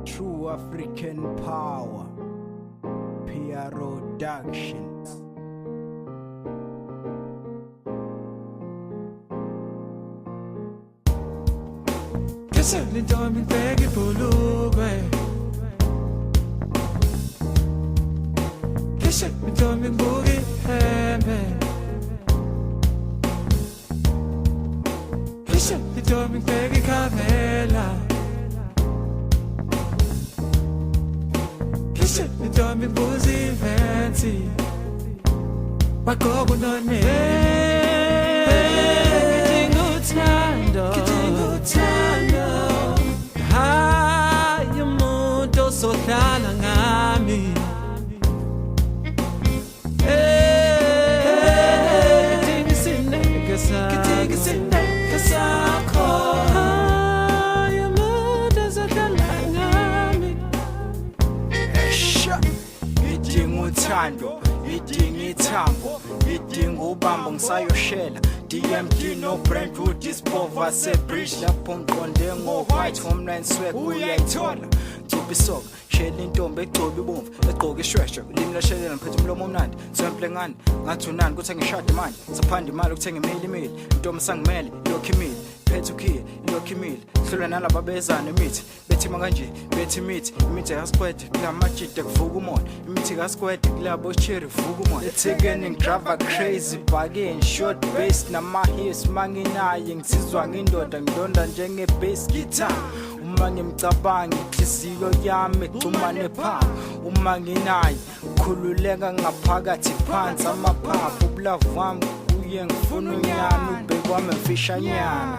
True African Power, PR Productions. Kese nitomi begi bulugwe, kese nitomi bugi hembe, kese nitomi begi kamela, kese nitomi buzi fancy, wagogo none. Uthando hayi umuntu osohlala ngami ngidinga isineke sakho hayi umuntu osohlala ngami Ngidinga uthando, ngidinga ithambo, ngidinga ubambo ngisayoshela DMD no Brentwood ispova sebridge lapho ngiqonde ngo-white homeland swag uyayithola Tsubi soka, shela intombi egcoba ibomvu egqoka ishweshwe ulimi lashelela ngiphethe umlomo omnandi swemple ngani ngathi unani kuthi ngishade manje saphanda imali ukuthenga imili intombi sangimele iyokhimile phethe ukhiye iyokhimile hlulwa nalaba bezana imithi bethima kanje bethi imithi kaSklwede kula majide kuvuka umoya imithi kaSklwede kulabo cherry vuka umoya ethekeni ngidrava crazy bakeni short bass nama-hits manginaye ngisizwa ngindoda ngidonda njenge-bass guitar uma ngimcabanga inhliziyo yami ecumane pha uma nginaye khululeka ngaphakathi phansi amaphaphu ubulavu wami kuye ngifuna unyana ubekwami mfishanyana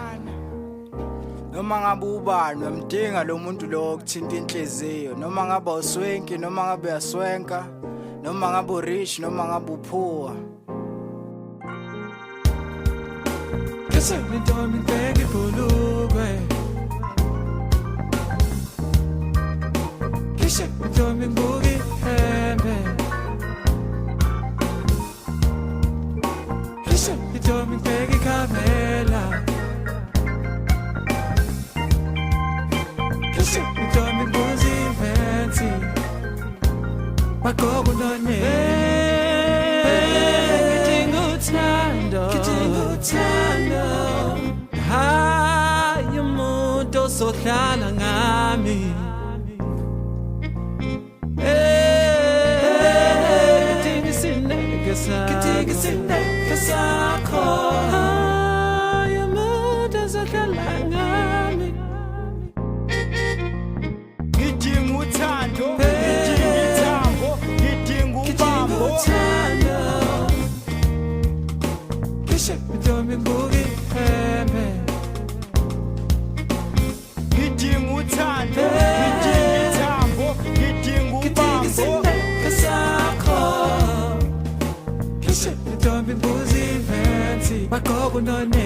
noma ngabe ubani uyamdinga lo muntu lo okuthinta inhliziyo noma ngabe uswenki noma ngabe uyaswenka noma ngabe urich noma ngabe uphuwa kese nitomi begi bulugwe kese nitomi bugi hembe kese nitomi begi kamela kese nitomi buzi fancy wagogo none ngidinga uthando hayi umuntu osohlala ngami ngidinga isineke sakho hayi umuntu osohlala ngami ngidinga uthando ngidinga ithambo ngidinga ubambo kese nitomi bugi hembe ngidinga uthando ngidinga ithambo ngidinga ubambo sakho kese nitomi buzi fancy wagogo none